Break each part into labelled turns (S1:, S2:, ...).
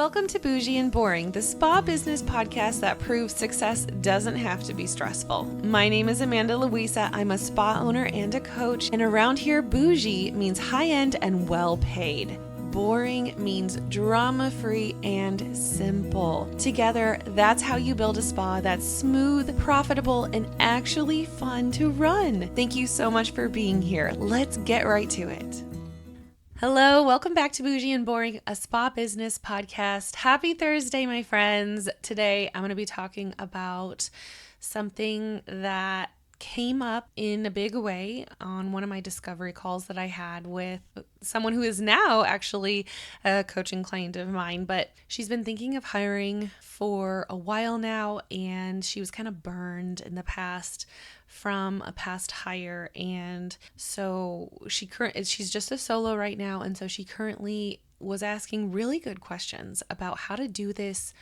S1: Welcome to Bougie and Boring, the spa business podcast that proves success doesn't have to be stressful. My name is Amanda Louisa. I'm a spa owner and a coach, and around here, bougie means high-end and well-paid. Boring means drama-free and simple. Together, that's how you build a spa that's smooth, profitable, and actually fun to run. Thank you so much for being here. Let's get right to it. Hello, welcome back to Bougie and Boring, a spa business podcast. Happy Thursday, my friends. Today, I'm going to be talking about something that came up in a big way on one of my discovery calls that I had with someone who is now actually a coaching client of mine, but she's been thinking of hiring for a while now, and she was kind of burned in the past from a past hire, and so she's just a solo right now, and so she currently was asking really good questions about how to do this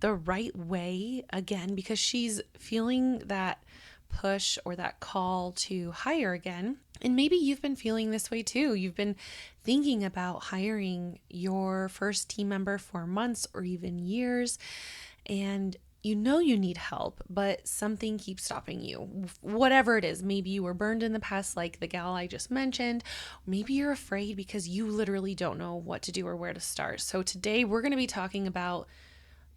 S1: the right way again, because she's feeling that push or that call to hire again. And maybe you've been feeling this way too. You've been thinking about hiring your first team member for months or even years, and you know you need help, but something keeps stopping you. Whatever it is, maybe you were burned in the past like the gal I just mentioned. Maybe you're afraid because you literally don't know what to do or where to start. So today we're going to be talking about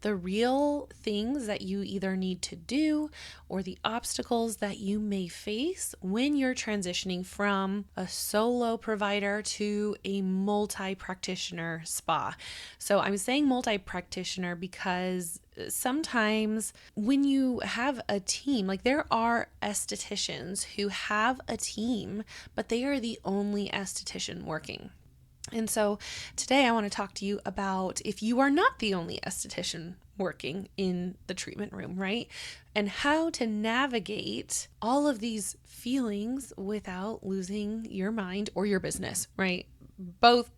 S1: the real things that you either need to do or the obstacles that you may face when you're transitioning from a solo provider to a multi-practitioner spa. So I'm saying multi-practitioner because sometimes when you have a team, like there are estheticians who have a team, but they are the only esthetician working. And so today I want to talk to you about if you are not the only esthetician working in the treatment room, right? And how to navigate all of these feelings without losing your mind or your business, right? Both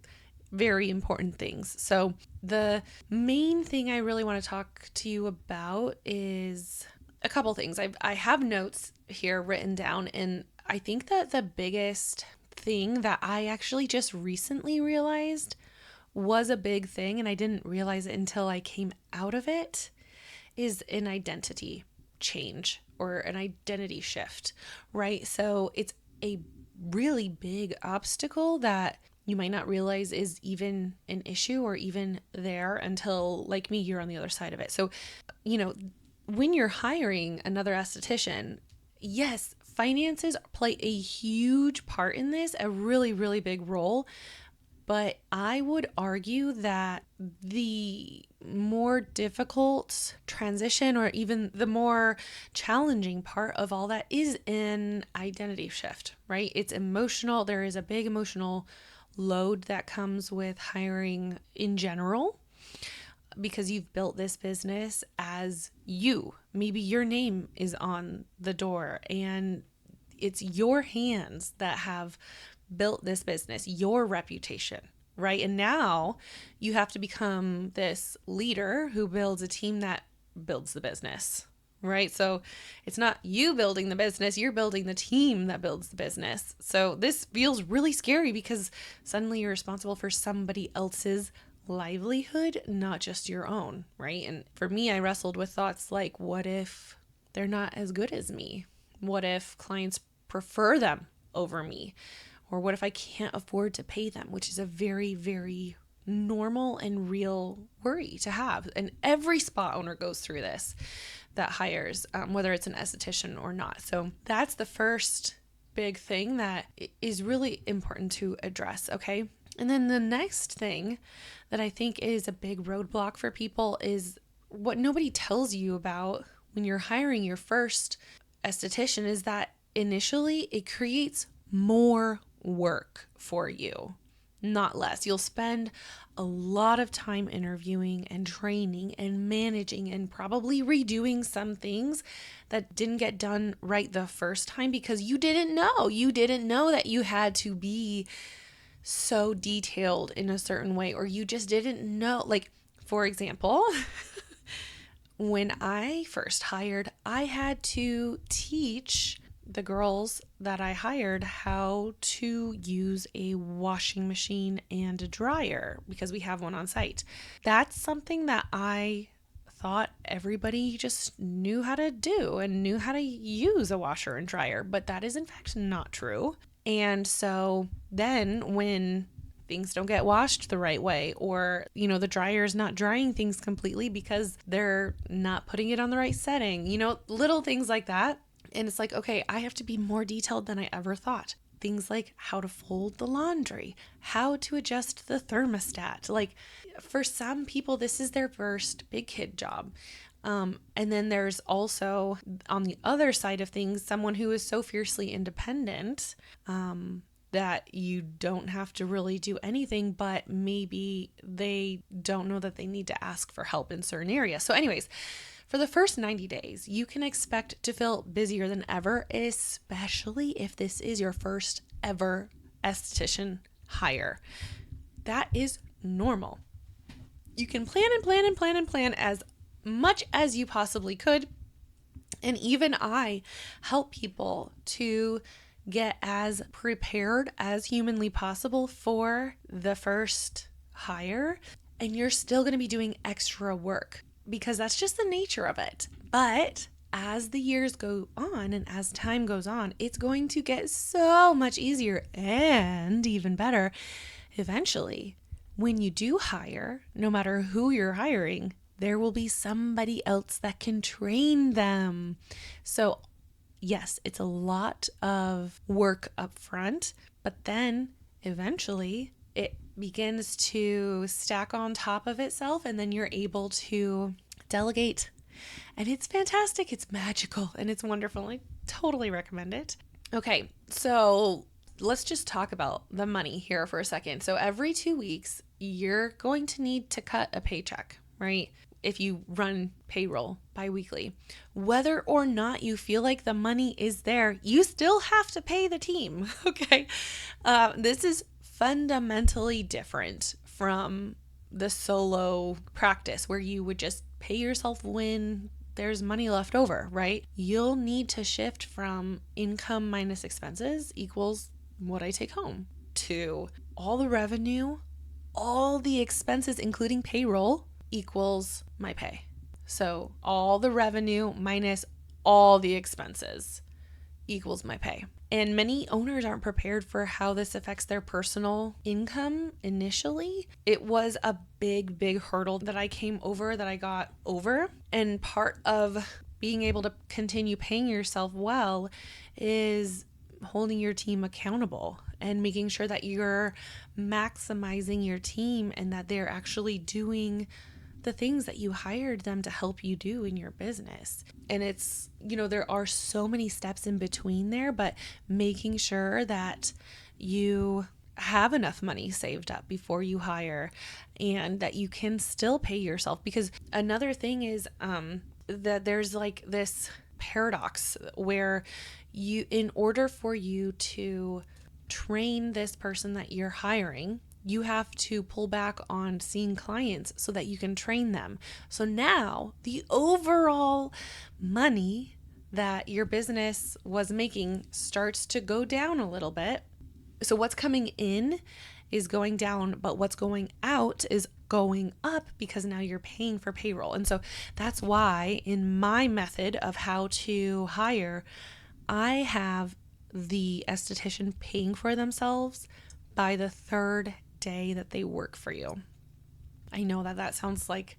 S1: very important things. So the main thing I really want to talk to you about is a couple things. I have notes here written down, and I think that the biggest thing that I actually just recently realized was a big thing, and I didn't realize it until I came out of it, is an identity change or an identity shift, right? So it's a really big obstacle that you might not realize is even an issue or even there until, like me, you're on the other side of it. So, when you're hiring another esthetician, yes, finances play a huge part in this, a really, really big role. But I would argue that the more difficult transition or even the more challenging part of all that is an identity shift, right? It's emotional. There is a big emotional load that comes with hiring in general, because you've built this business as you. Maybe your name is on the door and it's your hands that have built this business, your reputation, right? And now you have to become this leader who builds a team that builds the business, right? So it's not you building the business, you're building the team that builds the business. So this feels really scary because suddenly you're responsible for somebody else's livelihood, not just your own, right? And for me, I wrestled with thoughts like, what if they're not as good as me? What if clients prefer them over me? Or what if I can't afford to pay them, which is a very, very normal and real worry to have. And every spa owner goes through this that hires, whether it's an esthetician or not. So that's the first big thing that is really important to address, okay? And then the next thing that I think is a big roadblock for people is what nobody tells you about when you're hiring your first esthetician is that initially it creates more work for you, not less. You'll spend a lot of time interviewing and training and managing and probably redoing some things that didn't get done right the first time because you didn't know. You didn't know that you had to be so detailed in a certain way, or you just didn't know. Like, for example, when I first hired, I had to teach the girls that I hired how to use a washing machine and a dryer because we have one on site. That's something that I thought everybody just knew how to do and knew how to use a washer and dryer, but that is in fact not true. And so then when things don't get washed the right way, or, the dryer is not drying things completely because they're not putting it on the right setting, little things like that. And it's like, okay, I have to be more detailed than I ever thought. Things like how to fold the laundry, how to adjust the thermostat. Like for some people, this is their first big kid job. And then there's also on the other side of things, someone who is so fiercely independent, that you don't have to really do anything, but maybe they don't know that they need to ask for help in certain areas. So anyways, for the first 90 days, you can expect to feel busier than ever, especially if this is your first ever esthetician hire. That is normal. You can plan and plan and plan and plan as much as you possibly could. And even I help people to get as prepared as humanly possible for the first hire. And you're still going to be doing extra work because that's just the nature of it. But as the years go on and as time goes on, it's going to get so much easier and even better eventually. When you do hire, no matter who you're hiring, there will be somebody else that can train them. So yes, it's a lot of work up front, but then eventually it begins to stack on top of itself, and then you're able to delegate. And it's fantastic. It's magical and it's wonderful. I totally recommend it. Okay, so let's just talk about the money here for a second. So every 2 weeks, you're going to need to cut a paycheck, right? If you run payroll bi-weekly, whether or not you feel like the money is there, you still have to pay the team. Okay. This is fundamentally different from the solo practice where you would just pay yourself when there's money left over, right? You'll need to shift from income minus expenses equals what I take home to all the revenue, all the expenses, including payroll, equals my pay. So all the revenue minus all the expenses equals my pay. And many owners aren't prepared for how this affects their personal income initially. It was a big, big hurdle that I got over. And part of being able to continue paying yourself well is holding your team accountable and making sure that you're maximizing your team and that they're actually doing the things that you hired them to help you do in your business. And it's, there are so many steps in between there, but making sure that you have enough money saved up before you hire and that you can still pay yourself. Because another thing is that there's like this paradox where in order for you to train this person that you're hiring, you have to pull back on seeing clients so that you can train them. So now the overall money that your business was making starts to go down a little bit. So what's coming in is going down, but what's going out is going up because now you're paying for payroll. And so that's why in my method of how to hire, I have the esthetician paying for themselves by the third day that they work for you. I know that sounds like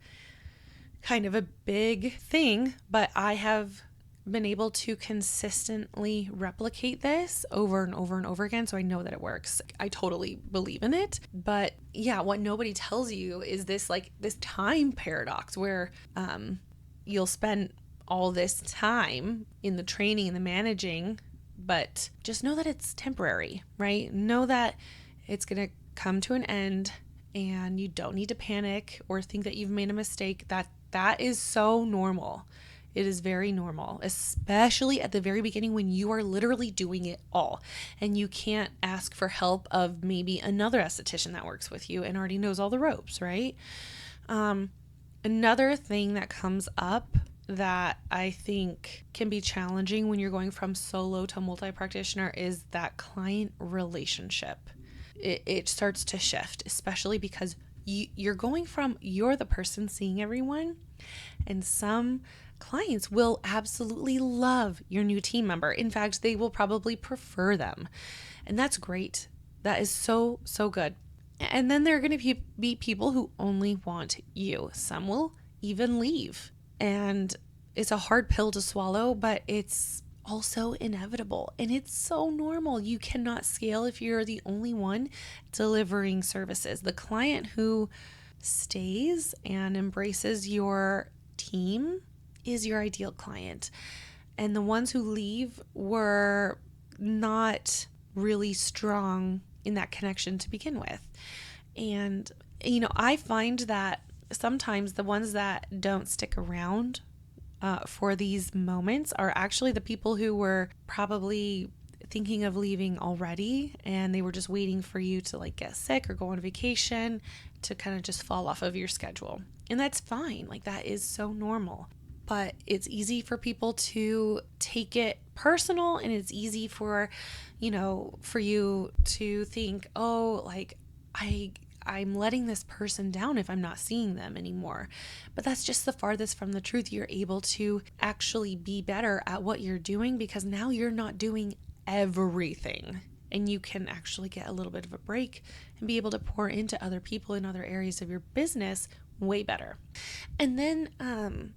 S1: kind of a big thing, but I have been able to consistently replicate this over and over and over again. So I know that it works. I totally believe in it. But yeah, what nobody tells you is this time paradox where you'll spend all this time in the training and the managing, but just know that it's temporary, right? Know that it's going to come to an end and you don't need to panic or think that you've made a mistake. That is so normal. It is very normal, especially at the very beginning when you are literally doing it all and you can't ask for help of maybe another esthetician that works with you and already knows all the ropes, right? Another thing that comes up that I think can be challenging when you're going from solo to multi-practitioner is that client relationship. It starts to shift, especially because you're going from you're the person seeing everyone, and some clients will absolutely love your new team member. In fact, they will probably prefer them. And that's great. That is so, so good. And then there are going to be people who only want you. Some will even leave. And it's a hard pill to swallow, but it's also inevitable. And it's so normal. You cannot scale if you're the only one delivering services. The client who stays and embraces your team is your ideal client. And the ones who leave were not really strong in that connection to begin with. And, I find that sometimes the ones that don't stick around for these moments are actually the people who were probably thinking of leaving already, and they were just waiting for you to like get sick or go on vacation to kind of just fall off of your schedule. And that's fine. Like, that is so normal. But it's easy for people to take it personal, and it's easy for you to think, oh, like I'm letting this person down if I'm not seeing them anymore. But that's just the farthest from the truth. You're able to actually be better at what you're doing because now you're not doing everything, and you can actually get a little bit of a break and be able to pour into other people in other areas of your business way better. And then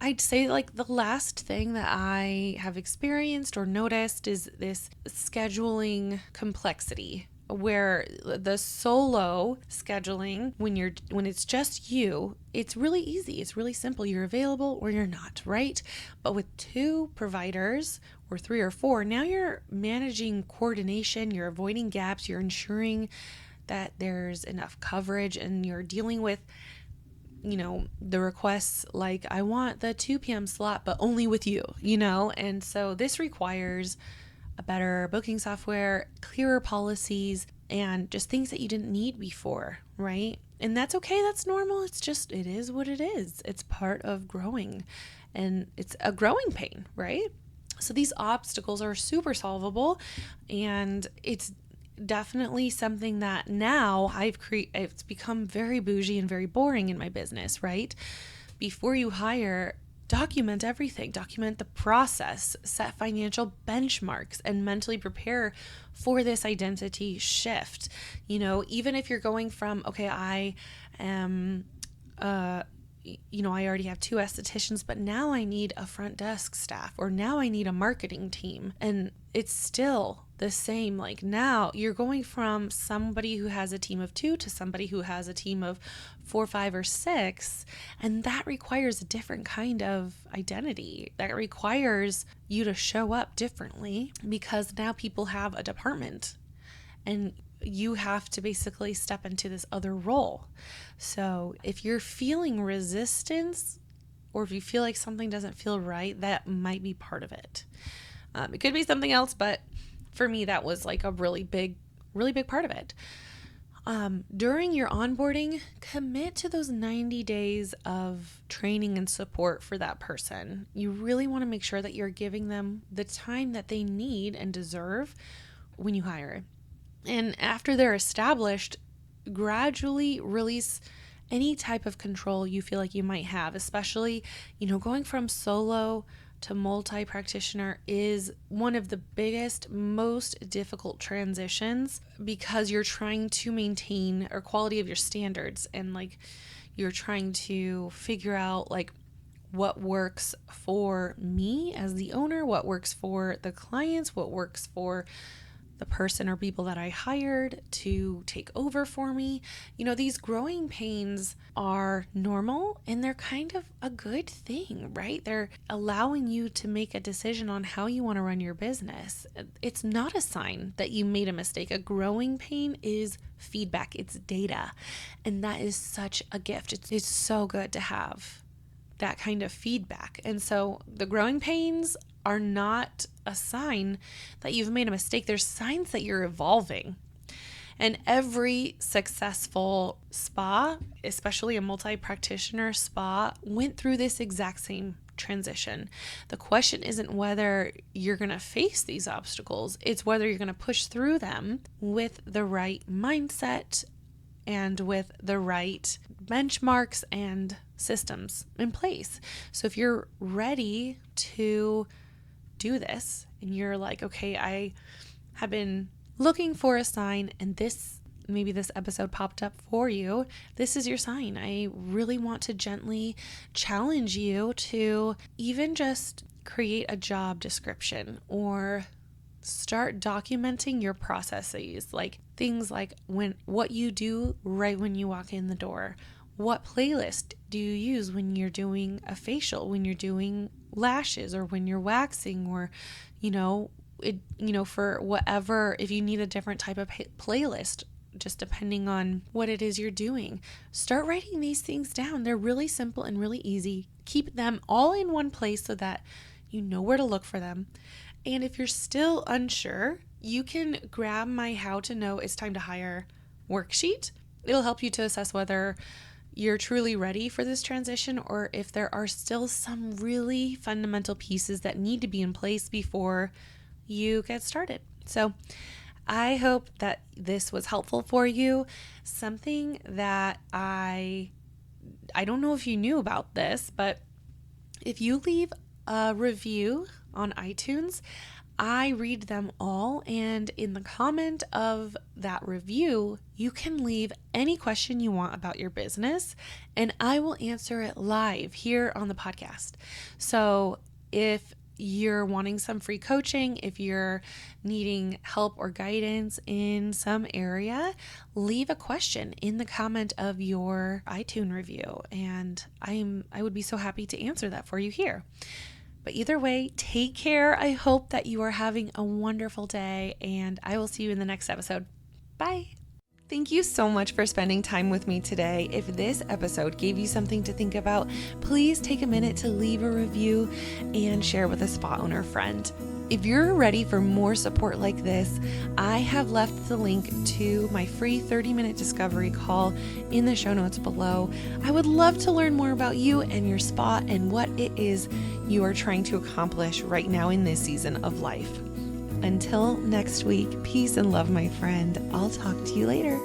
S1: I'd say like the last thing that I have experienced or noticed is this scheduling complexity, where the solo scheduling, when it's just you, it's really easy. It's really simple. You're available or you're not, right? But with two providers or three or four, now you're managing coordination, you're avoiding gaps, you're ensuring that there's enough coverage, and you're dealing with the requests like, I want the 2 p.m. slot, but only with you, and so this requires a better booking software, clearer policies, and just things that you didn't need before, right? And that's okay. That's normal. It is what it is. It's part of growing, and it's a growing pain, right? So these obstacles are super solvable, and it's definitely something that now it's become very bougie and very boring in my business, right? Before you hire, document everything, document the process, set financial benchmarks, and mentally prepare for this identity shift. Even if you're going from, okay, I am, I already have 2 estheticians, but now I need a front desk staff, or now I need a marketing team. And it's still the same. Like, now you're going from somebody who has a team of 2 to somebody who has a team of 4, 5, or 6. And that requires a different kind of identity. That requires you to show up differently because now people have a department, and you have to basically step into this other role. So if you're feeling resistance, or if you feel like something doesn't feel right, that might be part of it. It could be something else, but for me, that was like a really big part of it. During your onboarding, commit to those 90 days of training and support for that person. You really want to make sure that you're giving them the time that they need and deserve when you hire. And after they're established, gradually release any type of control you feel like you might have, especially, going from solo to multi-practitioner is one of the biggest, most difficult transitions, because you're trying to maintain a quality of your standards, and like you're trying to figure out like what works for me as the owner, what works for the clients, what works for the person or people that I hired to take over for me. These growing pains are normal, and they're kind of a good thing, right? They're allowing you to make a decision on how you want to run your business. It's not a sign that you made a mistake. A growing pain is feedback. It's data. And that is such a gift. It's so good to have that kind of feedback. And so the growing pains are not a sign that you've made a mistake. There's signs that you're evolving. And every successful spa, especially a multi-practitioner spa, went through this exact same transition. The question isn't whether you're going to face these obstacles, it's whether you're going to push through them with the right mindset and with the right benchmarks and systems in place. So if you're ready to do this and you're like, okay, I have been looking for a sign and maybe this episode popped up for you, this is your sign. I really want to gently challenge you to even just create a job description or start documenting your processes, like things like what you do right when you walk in the door. What playlist do you use when you're doing a facial, when you're doing lashes, or when you're waxing, or for whatever, if you need a different type of playlist, just depending on what it is you're doing. Start writing these things down. They're really simple and really easy. Keep them all in one place so that you know where to look for them. And if you're still unsure, you can grab my How to Know It's Time to Hire worksheet. It'll help you to assess whether you're truly ready for this transition or if there are still some really fundamental pieces that need to be in place before you get started. So I hope that this was helpful for you. Something that I don't know if you knew about this, but if you leave a review on iTunes, I read them all, and in the comment of that review, you can leave any question you want about your business, and I will answer it live here on the podcast. So if you're wanting some free coaching, if you're needing help or guidance in some area, leave a question in the comment of your iTunes review, and I would be so happy to answer that for you here. But either way, take care. I hope that you are having a wonderful day, and I will see you in the next episode. Bye. Thank you so much for spending time with me today. If this episode gave you something to think about, please take a minute to leave a review and share with a spa owner friend. If you're ready for more support like this, I have left the link to my free 30-minute discovery call in the show notes below. I would love to learn more about you and your spa and what it is you are trying to accomplish right now in this season of life. Until next week, peace and love, my friend. I'll talk to you later.